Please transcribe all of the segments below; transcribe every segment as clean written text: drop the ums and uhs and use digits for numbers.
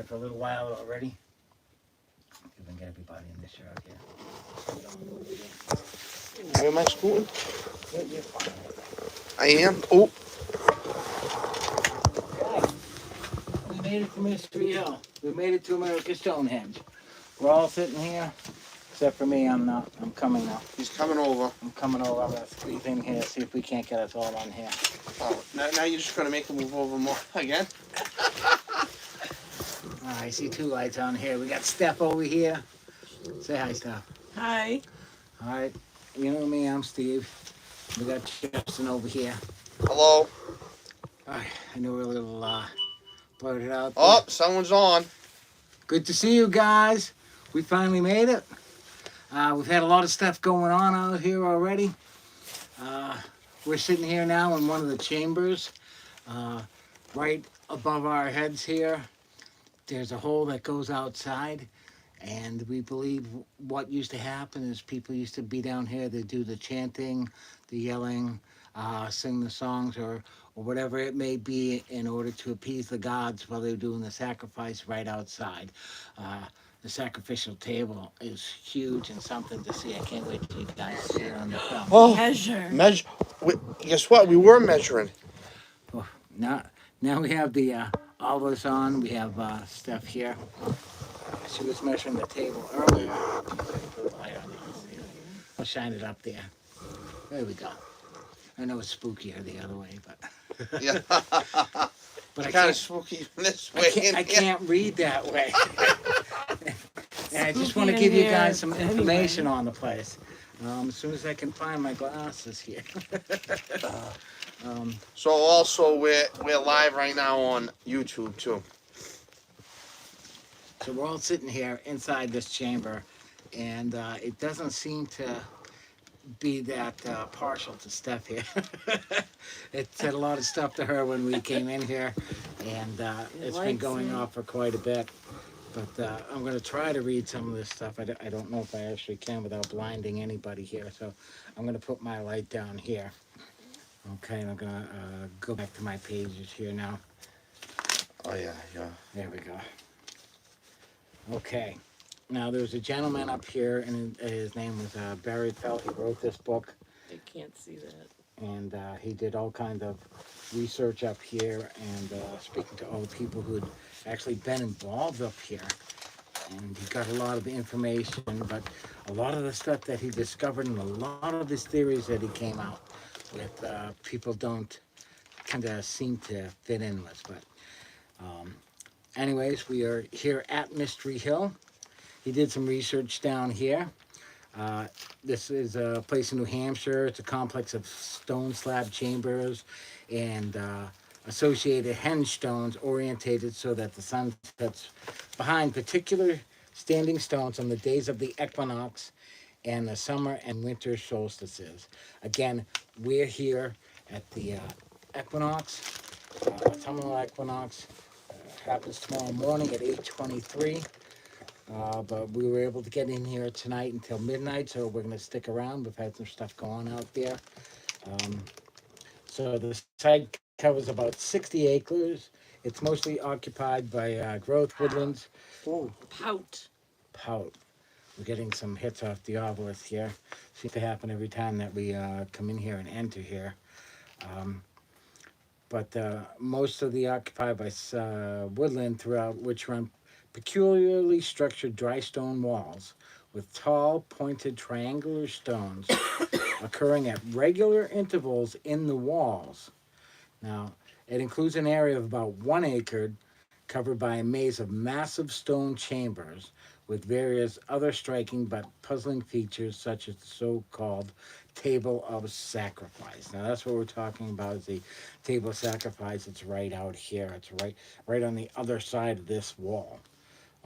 here for a little while already. See if we can get everybody in this yard here. Where am I scooting? Yeah, you're fine. I am. Oh, Okay. We made it to Mystery Hill. We made it to America Stonehenge. We're all sitting here, except for me. I'm not. I'm coming now. he's coming over. I'm coming over. I'm gonna squeeze in here, see if we can't get us all on here. Oh, now you're just gonna make him move over more again? I see two lights on here. We got Steph over here. Say hi, Steph. Hi. All right. You know me. I'm Steve. We got Justin over here. Hello. All right. I know we're a little blurted out. Oh, someone's on. Good to see you guys. We finally made it. We've had a lot of stuff going on out here already. We're sitting here now in one of the chambers. Right above our heads here, there's a hole that goes outside. And we believe what used to happen is people used to be down here. They do the chanting, the yelling, sing the songs, or whatever it may be in order to appease the gods while they're doing the sacrifice right outside. The sacrificial table is huge and something to see. I can't wait till you guys see it on the film. Oh, Measure. Guess what? We were measuring. Oh, now we have the all of us on. We have Steph here. She was measuring the table earlier. Put a light on it. I'll shine it up there. There we go. I know it's spookier the other way, but Yeah. but I Kind of can't. spooky this I way. can't read that way. And I just want to Spooky in give you here guys some anyway. information on the place. As soon as I can find my glasses here. So also we're live right now on YouTube too. So we're all sitting here inside this chamber, and it doesn't seem to be that partial to Steph here. It said a lot of stuff to her when we came in here, and it's been likes going it. off for quite a bit. But I'm going to try to read some of this stuff. I don't know if I actually can without blinding anybody here, so I'm going to put my light down here. Okay, I'm going to go back to my pages here now. Oh yeah. There we go. Okay. Now, there's a gentleman up here, and his name was Barry Felt. He wrote this book, I can't see that. and he did all kinds of research up here and speaking to all the people who had actually been involved up here. And he got a lot of information, but a lot of the stuff that he discovered and a lot of his theories that he came out with, people don't kind of seem to fit in with. But anyways, we are here at Mystery Hill. He did some research down here. This is a place in New Hampshire. It's a complex of stone slab chambers and associated henge stones orientated so that the sun sets behind particular standing stones on the days of the equinox and the summer and winter solstices. Again, we're here at the equinox, autumnal equinox. Happens tomorrow morning at 8:23. But we were able to get in here tonight until midnight, so we're going to stick around. We've had some stuff going on out there. So the site covers about 60 acres. It's mostly occupied by growth woodlands. Oh, Pout. pout. We're getting some hits off the obelisk here. Seems to happen every time that we come in here and enter here. But most of the occupied by woodland throughout which run peculiarly structured dry stone walls with tall, pointed triangular stones occurring at regular intervals in the walls. Now, it includes an area of about 1 acre covered by a maze of massive stone chambers with various other striking but puzzling features such as the so-called table of sacrifice. Now that's what we're talking about, is the table of sacrifice. It's right out here. It's right on the other side of this wall.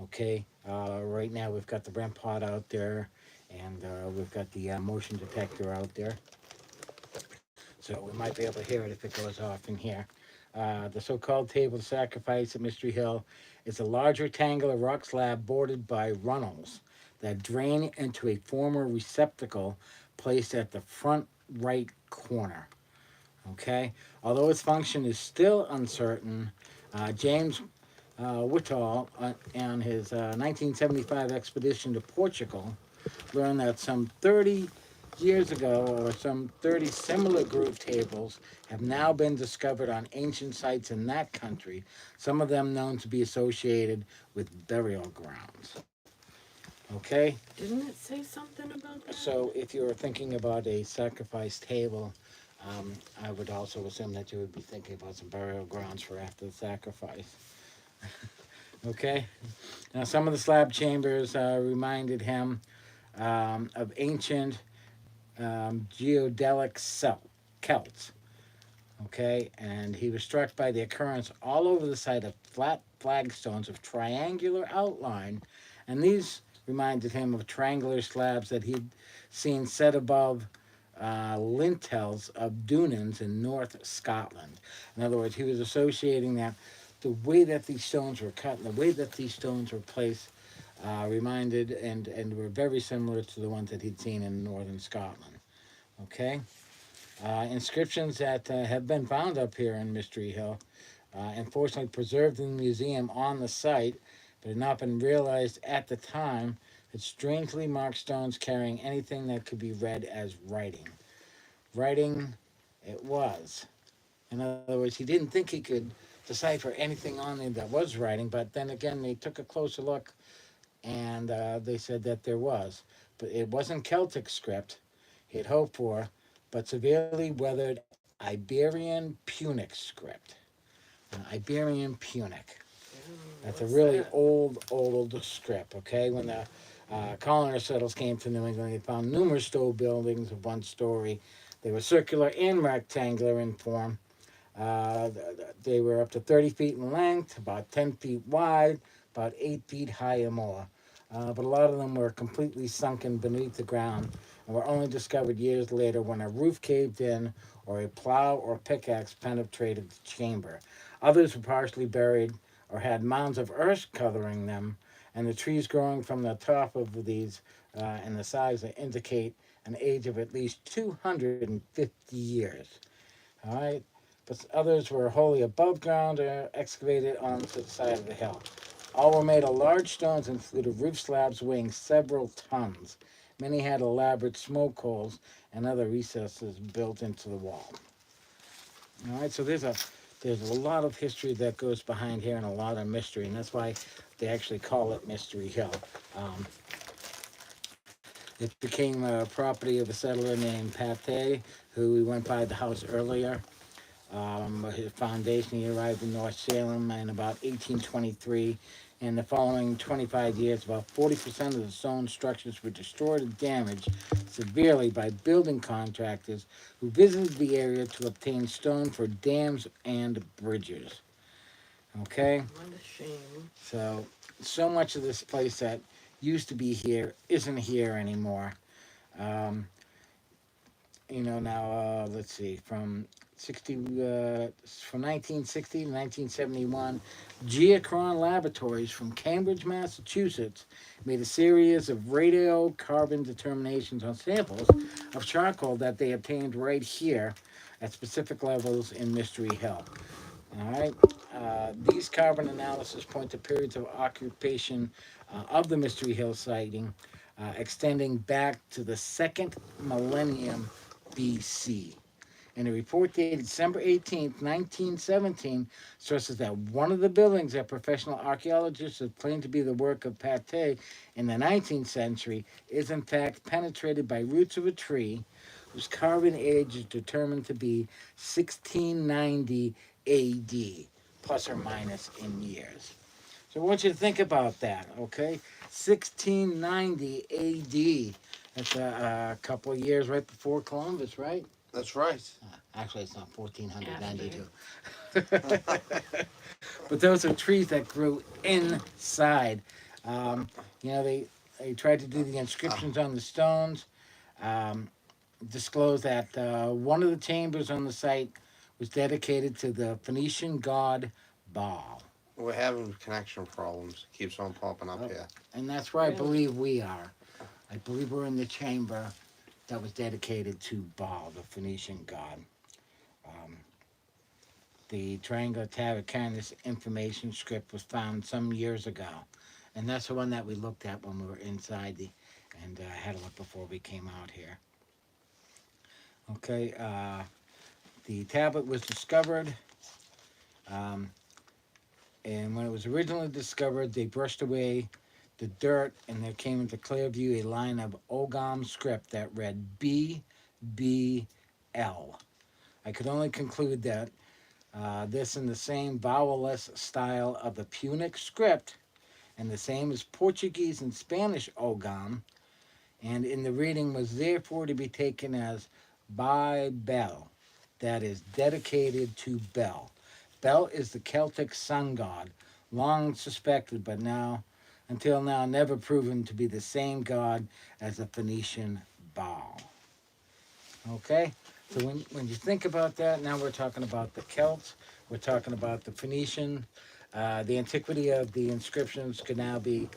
Okay, right now we've got the REM pod out there, and we've got the motion detector out there. So we might be able to hear it if it goes off in here. The so-called table of sacrifice at Mystery Hill is a large rectangular rock slab bordered by runnels that drain into a former receptacle placed at the front right corner. Okay, although its function is still uncertain, James Whitall, on his 1975 expedition to Portugal, learned that some 30 years ago, or some 30 similar groove tables have now been discovered on ancient sites in that country, some of them known to be associated with burial grounds. Okay, Didn't it say something about that? so if you're thinking about a sacrifice table, I would also assume that you would be thinking about some burial grounds for after the sacrifice. Okay, now some of the slab chambers reminded him of ancient geodelic Celts. Okay, and he was struck by the occurrence all over the site of flat flagstones of triangular outline, and these reminded him of triangular slabs that he'd seen set above lintels of Dunans in North Scotland. In other words, he was associating that the way that these stones were cut and the way that these stones were placed reminded and were very similar to the ones that he'd seen in northern Scotland. Okay, inscriptions that have been found up here in Mystery Hill, unfortunately preserved in the museum on the site, but had not been realized at the time, had strangely marked stones carrying anything that could be read as writing. Writing it was. In other words, he didn't think he could decipher anything on there that was writing, but then again, they took a closer look and they said that there was. But it wasn't Celtic script he had hoped for, but severely weathered Iberian Punic script. Iberian Punic. That's a What's really that? old script, okay? When the colonizer settlers came to New England, they found numerous stone buildings of one story. They were circular and rectangular in form. They were up to 30 feet in length, about 10 feet wide, about 8 feet high or more. But a lot of them were completely sunken beneath the ground and were only discovered years later when a roof caved in or a plow or pickaxe penetrated the chamber. Others were partially buried or had mounds of earth covering them, and the trees growing from the top of these and the size that indicate an age of at least 250 years. All right, but others were wholly above ground or excavated onto the side of the hill. All were made of large stones and included roof slabs weighing several tons. Many had elaborate smoke holes and other recesses built into the wall. All right, so there's a lot of history that goes behind here and a lot of mystery, and that's why they actually call it Mystery Hill. Um, it became a property of a settler named Pate, who we went by the house earlier. His foundation, he arrived in North Salem in about 1823. In the following 25 years, about 40% of the stone structures were destroyed or damaged severely by building contractors who visited the area to obtain stone for dams and bridges. Okay, What a shame. so much of this place that used to be here isn't here anymore. Um, now let's see, from 1960 to 1971, Geochron Laboratories from Cambridge, Massachusetts, made a series of radiocarbon determinations on samples of charcoal that they obtained right here at specific levels in Mystery Hill. All right. These carbon analysis point to periods of occupation of the Mystery Hill sighting extending back to the second millennium BC. In a report dated December 18th, 1917, stresses that one of the buildings that professional archaeologists have claimed to be the work of Pate in the 19th century is in fact penetrated by roots of a tree whose carbon age is determined to be 1690 AD, plus or minus in years. So I want you to think about that, okay? 1690 AD. That's a couple of years right before Columbus, right? That's right. Actually, it's not 1492. But those are trees that grew inside. Um, they tried to do the inscriptions on the stones, um, disclose that one of the chambers on the site was dedicated to the Phoenician god Baal. We're having connection problems. Keeps on popping up here. And that's where I Really? believe we are. I believe we're in the chamber that was dedicated to Baal, the Phoenician god. Um, The triangular tablet Cairns information script was found some years ago, and that's the one that we looked at when we were inside and had a look before we came out here. Okay, the tablet was discovered, um, and when it was originally discovered, they brushed away the dirt, and there came into clear view a line of Ogam script that read BBL. I could only conclude that this in the same vowelless style of the Punic script, and the same as Portuguese and Spanish Ogam, and in the reading was therefore to be taken as by Bel, that is dedicated to Bel. Bel is the Celtic sun god, long suspected, but until now, never proven to be the same god as the Phoenician Baal. Okay, so when you think about that, now we're talking about the Celts, we're talking about the Phoenician. The antiquity of the inscriptions can now be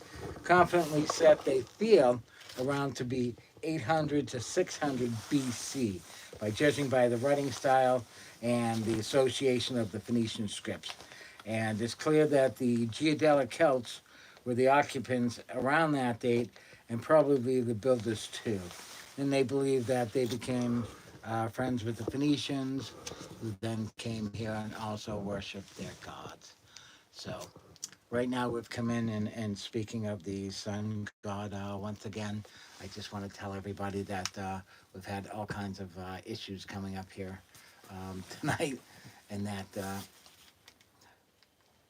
confidently set, they feel, around to be 800 to 600 BC, by judging by the writing style and the association of the Phoenician scripts. And it's clear that the Geodelic Celts were the occupants around that date, and probably the builders too. And they believe that they became friends with the Phoenicians, who then came here and also worshiped their gods. So, right now we've come in, and speaking of the sun god, once again, I just want to tell everybody that we've had all kinds of issues coming up here tonight, and that,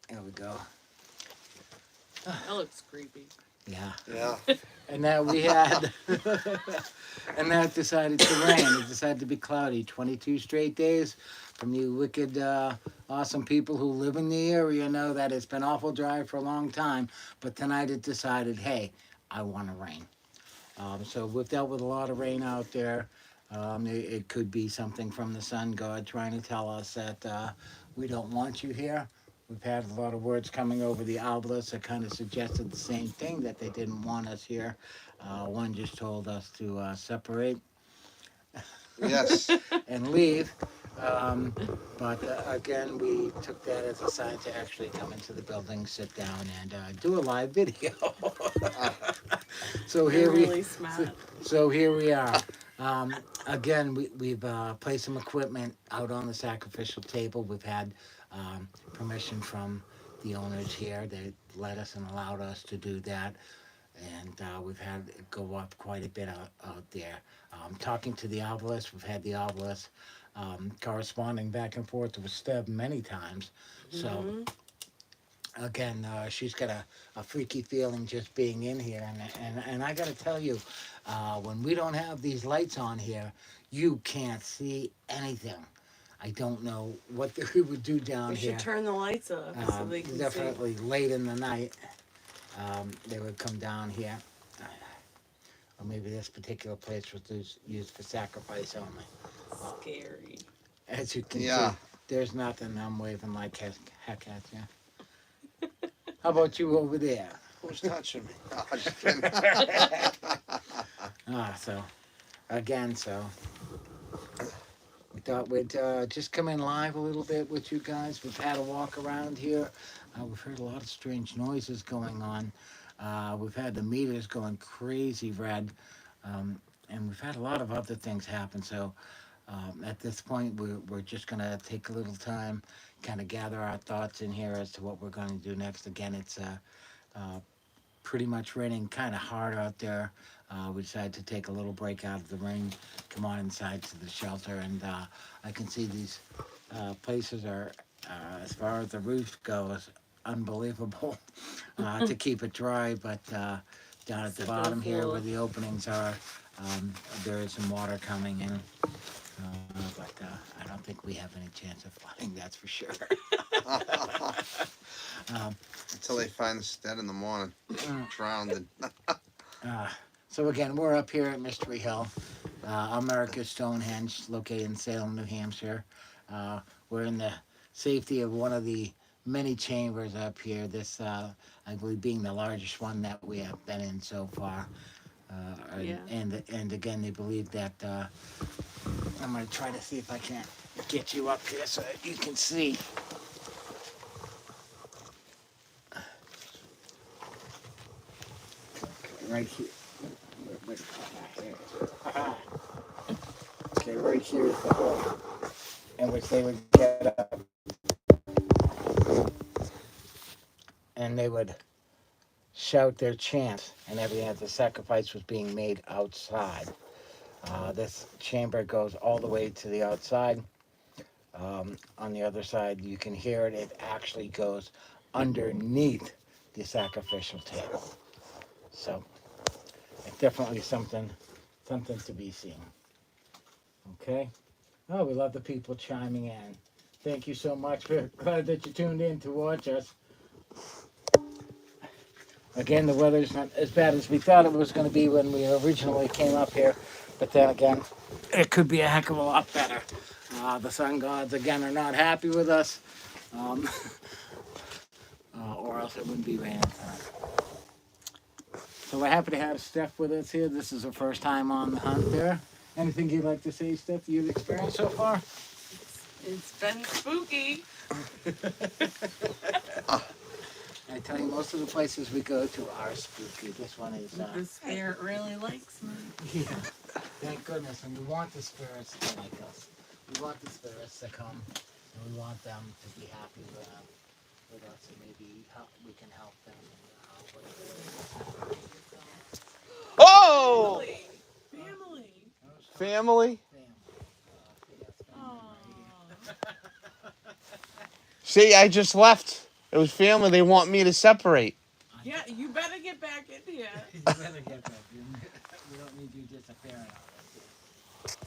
there we go. That looks creepy. Yeah. Yeah. And that we had, and that decided to rain. It decided to be cloudy 22 straight days. From you wicked, awesome people who live in the area know that it's been awful dry for a long time. But tonight it decided, hey, I want to rain. So we've dealt with a lot of rain out there. It could be something from the sun god trying to tell us that we don't want you here. We've had a lot of words coming over the obelisk that kind of suggested the same thing, that they didn't want us here. One just told us to separate Yes. and leave. But again, we took that as a sign to actually come into the building, sit down, and do a live video. So You're here really smart. so here we are. Again, we've placed some equipment out on the sacrificial table. We've had permission from the owners here. They let us and allowed us to do that. And we've had it go up quite a bit out there. Talking to the obelisk, we've had the obelisk corresponding back and forth with Steb many times. So again, she's got a freaky feeling just being in here. And I got to tell you, when we don't have these lights on here, you can't see anything. I don't know what we would do down We here. should turn the lights off so they can Definitely late in the night, they would come down here. Or maybe this particular place was used for sacrifice only. see. Scary. As you can Yeah. see, there's nothing. I'm waving like heck at you. How about you over there? Who's touching me? No, I'm just kidding. So again, we thought we'd just come in live a little bit with you guys. We've had a walk around here. We've heard a lot of strange noises going on. We've had the meters going crazy red, and we've had a lot of other things happen. So at this point, we're just going to take a little time, kind of gather our thoughts in here as to what we're going to do next. Again, it's pretty much raining kind of hard out there. We decided to take a little break out of the rain, come on inside to the shelter, and I can see these places are, as far as the roof goes, unbelievable to keep it dry, but down at the Except bottom here for- where the openings are, there is some water coming in. But I don't think we have any chance of flooding, that's for sure. Until they find us dead in the morning, drowned. So again, we're up here at Mystery Hill, America's Stonehenge, located in Salem, New Hampshire. We're in the safety of one of the many chambers up here, this I believe being the largest one that we have been in so far. Yeah. And again, they believe that I'm going to try to see if I can't get you up here so that you can see. Right here. Okay, right here is the hole in which they would get up. And they would shout their chants and everything as the sacrifice was being made outside. This chamber goes all the way to the outside. On the other side, you can hear it. It actually goes underneath the sacrificial table. So it's definitely something to be seen. Okay. Oh, we love the people chiming in. Thank you so much. We're glad that you tuned in to watch us. Again, the weather's not as bad as we thought it was going to be when we originally came up here. But then again, it could be a heck of a lot better. The sun gods, again, are not happy with us. Or else it wouldn't be raining tonight. So we're happy to have Steph with us here. This is her first time on the hunt there. Anything you'd like to say, Steph, you've experienced so far? It's been spooky. I tell you, most of the places we go to are spooky. This one is, The spirit really likes me. yeah, thank goodness. And we want the spirits to like us. We want the spirits to come, and we want them to be happy with us, and maybe we can help them. Oh! Family. Family? See, I just left. It was family. They want me to separate. Yeah, you better get back in here. You better get that. We don't need you disappearing on us.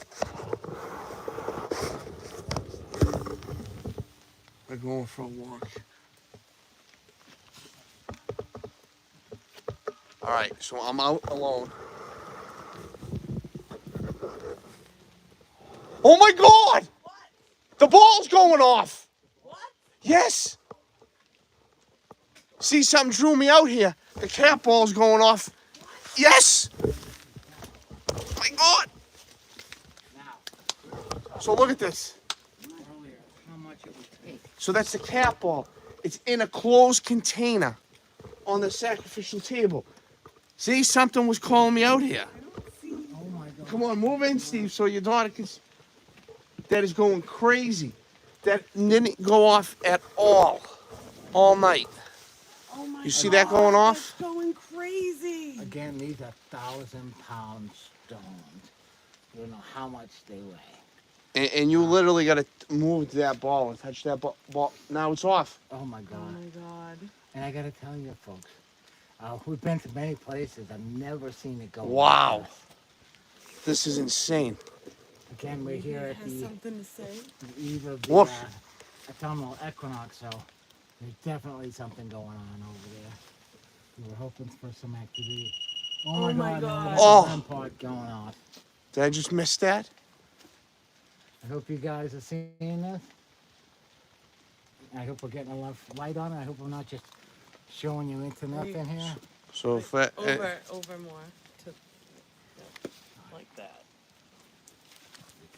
We're going for a walk. All right, so I'm out alone. Oh my God! What? The ball's going off. What? Yes. See, something drew me out here. The cat ball's going off. Yes. Oh my God. Now, So look at this. earlier, how much it would take. So that's the cat ball. It's in a closed container on the sacrificial table. See, something was calling me out here. Oh my God. Come on, move in, Steve, so your daughter can. That is going crazy. That didn't go off at all night. Oh my You see that going off? That's going crazy. Again, these are 1,000-pound stones. You don't know how much they weigh. And you literally got to move that ball and touch that ball. Now it's off. Oh my Oh God. my God. And I got to tell you, folks, we've been to many places. I've never seen it go. Wow. like this. This is insane. Again, we're here at Has the something to say. eve of the Look. autumnal equinox, so there's definitely something going on over there. We were hoping for some activity. Oh my God. God. Now Oh. the REM pod going off. Did I just miss that? I hope you guys are seeing this. I hope we're getting enough light on it. I hope we're not just showing you into nothing here. So if Over more to like that.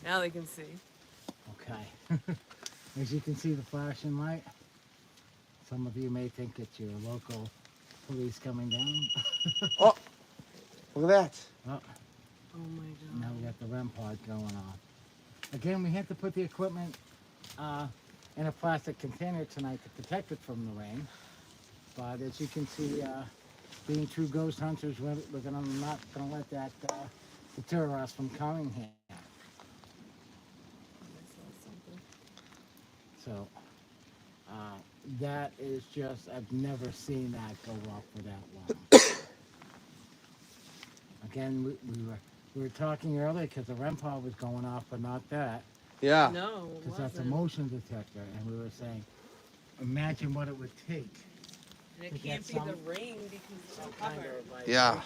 Now they can see. Okay. As you can see the flashing light, some of you may think it's your local police coming down. look at that. Oh, Oh my God. now we got the REM pod going on. Again, we had to put the equipment in a plastic container tonight to protect it from the rain. But as you can see, being true ghost hunters, we're not going to let that deter us from coming here. So that is just, I've never seen that go off for that long. Again, we were talking earlier because the REM pod was going off, but not that. Yeah. No, it Because that's a wasn't. motion detector, and we were saying, imagine what it would take. And to it get can't be the some- rain because it's Some so kind covered. of vibration. Yeah.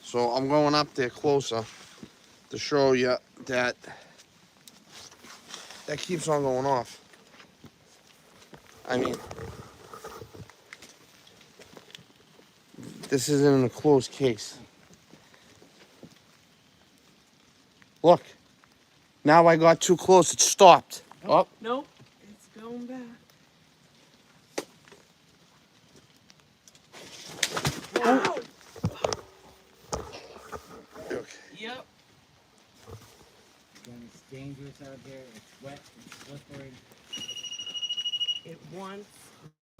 So I'm going up there closer to show you that keeps on going off. I mean, this isn't in a closed case. Look, Now I got too close. It stopped. Oh, Nope. It's going back. Wow. okay. Yep. Again, it's dangerous out there. It's wet. It's slippery. It wants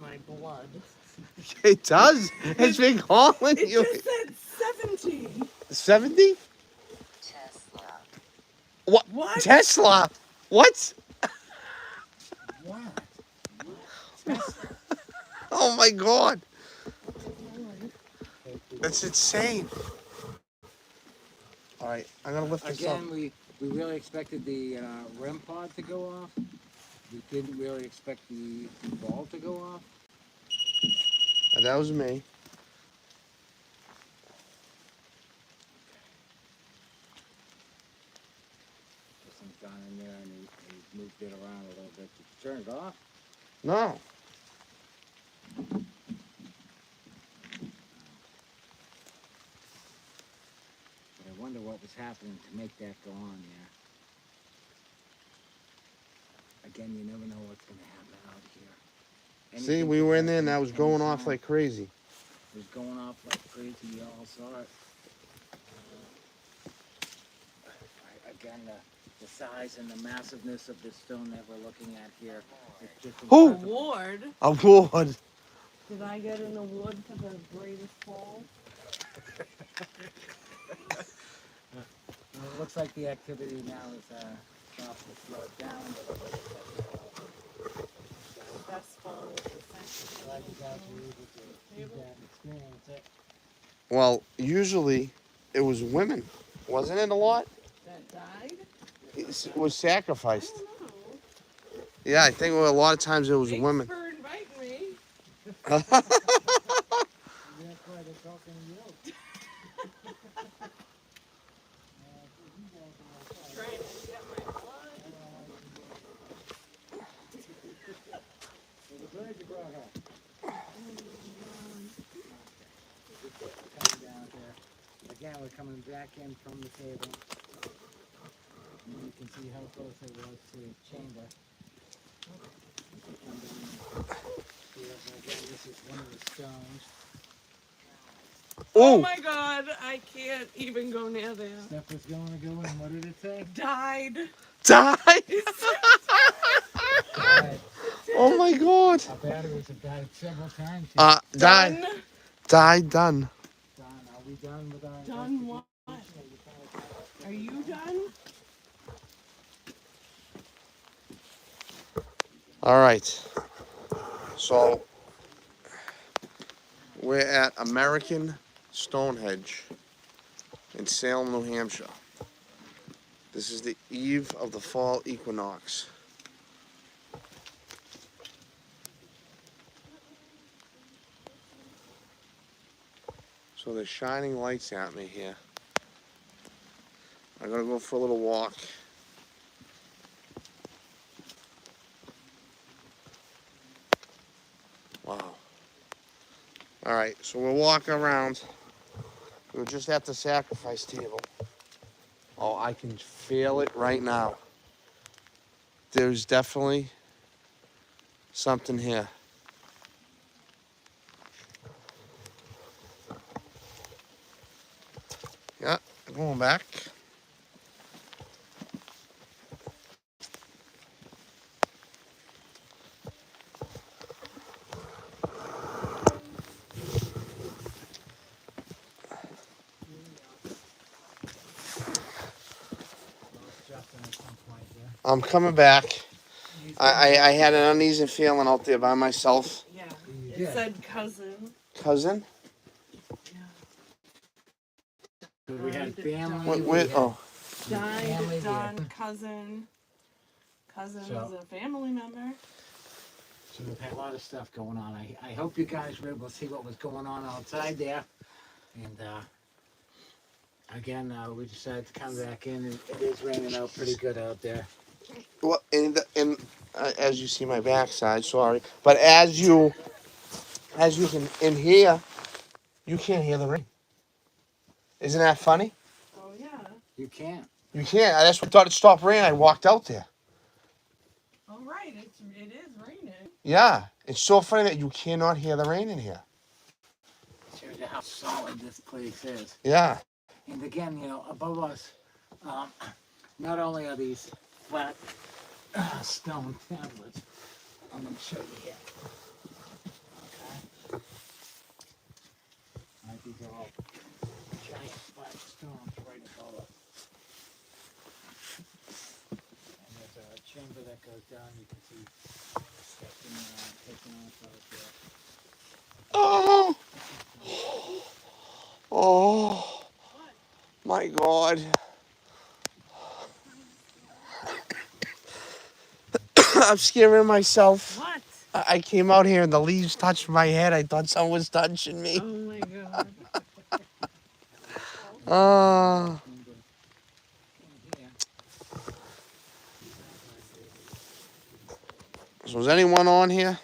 my blood. It does. It's been calling It you. just said 17. 70? What? What? Tesla? What? What? Oh my God. That's insane. All right, I'm gonna lift this up. Again, we really expected the REM pod to go off. We didn't really expect the ball to go off. That was me. Some gone in there and he moved it around a little bit. Did you turn it off? No. But I wonder what was happening to make that go on there. Again, you never know what's going to happen out here. See, Anything we could were in there and happen that was going off anytime. like crazy. It was going off like crazy. You all saw it. Again, the size and the massiveness of this stone that we're looking at here. It's just Who? incredible. Award. Award. Did I get an award for the greatest fall? It looks like the activity now is starting to slow down. Best fall of the century. Glad you guys were able to see that and experience it. Well, usually it was women, wasn't it? A lot. That died? It was sacrificed. I don't know. Yeah, I think a lot of times it was Thanks women. for inviting me. That's why they're talking to you. Trying to get my blood. So the bird you brought her. Coming down here. Again, we're coming back in from the table. And you can see how close it was to the chamber. Come down here, and again, this is one of the stones. Oh Oh, my god, I can't even go near there. Steph was going to go in. What did it say? Died. died. Died. Oh my God. Our batteries have died several times. Died. Done. Done. Done. Are we done with our Done what? Are you done? All right. So we're at American Stonehenge in Salem, New Hampshire. This is the eve of the fall equinox. So they're shining lights at me here. I'm gonna go for a little walk. Wow. All right, so we'll walk around. We're just at the sacrifice table. Oh, I can feel it right now. There's definitely something here. Yeah, going back. Justin at some point there. I'm coming back. He's I had an uneasy feeling out there by myself. Yeah. You It did. said cousin. Cousin? Yeah. We had family. Wait, we wait, had- oh. Died, Family, done, cousin. Cousin So- is a family member. So we've had a lot of stuff going on. I hope you guys were able to see what was going on outside there. And again, we decided to come back in. And it is raining out pretty good out there. Well, as you see my backside, sorry. But as you can in here, you can't hear the rain. Isn't that funny? Oh yeah. You can't. You can't. That's what thought it stopped raining. I walked out there. All right, it is raining. Yeah, it's so funny that you cannot hear the rain in here. Shows you how solid this place is. Yeah. And again, you know, above us, not only are these flat stone tablets, I'm going to show you here. Okay. These are all giant flat stones right above us. And there's a chamber that goes down. You can see stepping taking off out there. Oh. Oh. My God. I'm scaring myself. What? I came out here and the leaves touched my head. I thought someone was touching me. Oh my god. Uh, so is anyone on here?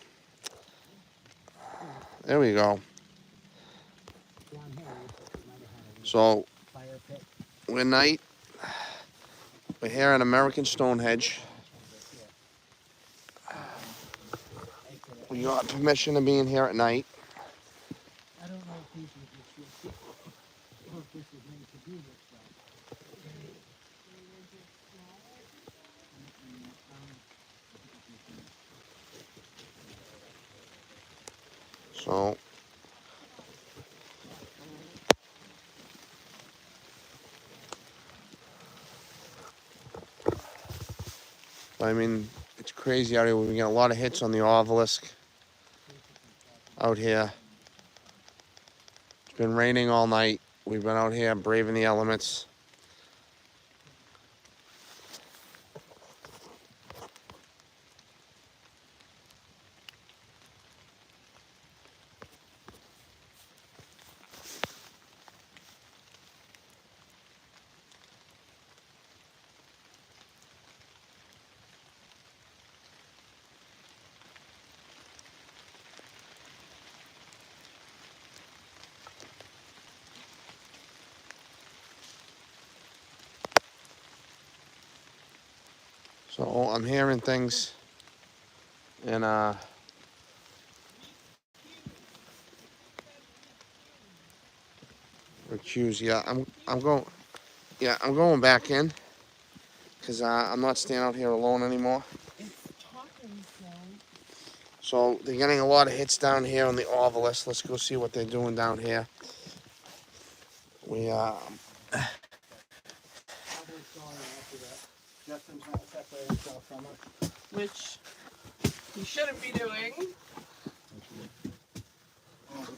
There we go. So we're night. We're here at American Stonehenge. We got permission to be in here at night. I don't know if these are or if this is meant to do this stuff. So I mean, it's crazy out here. We get a lot of hits on the obelisk out here. It's been raining all night. We've been out here braving the elements. So I'm hearing things, and recuse. Yeah, I'm going. Yeah, I'm going back in, cause I'm not staying out here alone anymore. It's talking sound. So they're getting a lot of hits down here on the obelisk. Let's go see what they're doing down here. We Justin's trying to separate himself from us. Which you shouldn't be doing. We'd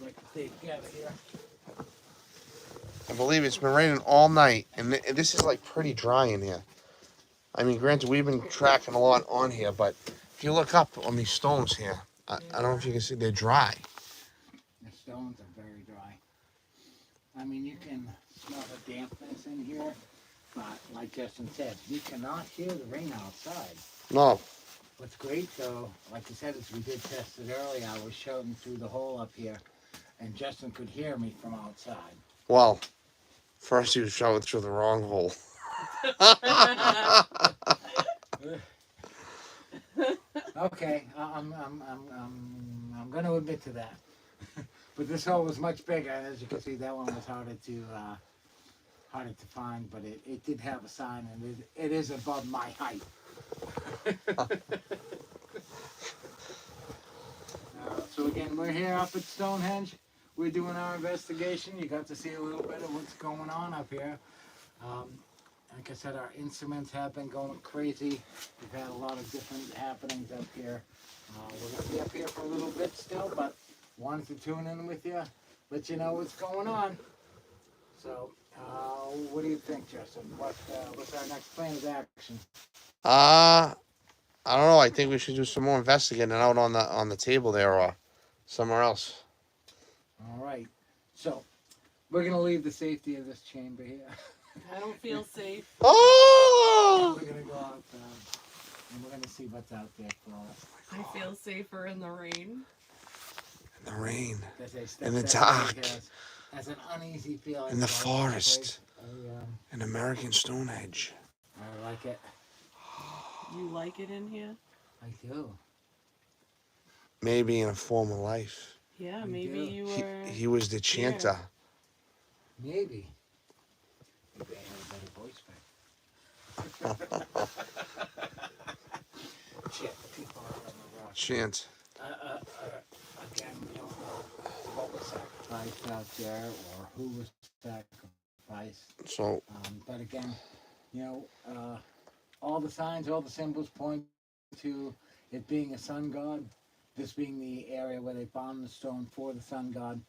like to stay together here. I believe it's been raining all night, and this is like pretty dry in here. I mean, granted, we've been tracking a lot on here, but if you look up on these stones here, I don't know if you can see, they're dry. The stones are very dry. I mean, you can smell the dampness in here, but like Justin said, you cannot hear the rain outside. No. What's great though, like I said, is we did test it earlier. I was shouting through the hole up here, and Justin could hear me from outside. Well, first he was showing through the wrong hole. Okay, I'm going to admit to that. But this hole was much bigger. As you can see, that one was harder to find, but it did have a sign, and it is above my height. So again, we're here up at Stonehenge. We're doing our investigation. You got to see a little bit of what's going on up here. Like I said, our instruments have been going crazy. We've had a lot of different happenings up here. We're going to be up here for a little bit still, but wanted to tune in with you, let you know what's going on. So, what do you think, Justin? What's our next plan of action? I don't know. I think we should do some more investigating out on the table there or somewhere else. All right. So, we're going to leave the safety of this chamber here. I don't feel safe. Oh! We're going to go outside, and we're going to see what's out there for us. I feel safer in the rain. In the rain. As they step In the back, dark. Has an uneasy feeling. In the about forest. place. An American Stonehenge. like it. You like it in here? I do. Maybe in a former life. Yeah, We maybe do. you were. He was the chanter. Maybe. Maybe I had a better voice back. Shit, people are on the rock. Chant. Again, we don't know what was sacrificed out there or who was sacrificed. So But again, all the signs, all the symbols point to it being a sun god. This being the area where they found the stone for the sun god.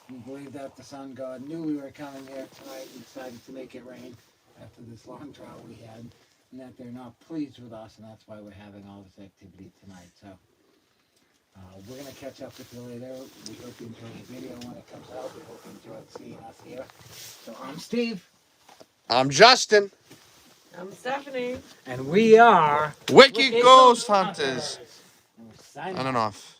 We believe that the sun god knew we were coming here tonight and decided to make it rain after this long drought we had, and that they're not pleased with us, and that's why we're having all this activity tonight. So we're gonna catch up with you later. We hope you enjoy the video when it comes out. We hope you enjoy seeing us here. So I'm Steve, I'm Justin. I'm Stephanie. and we are Wicked Ghost Hunters. And we're signing On and off.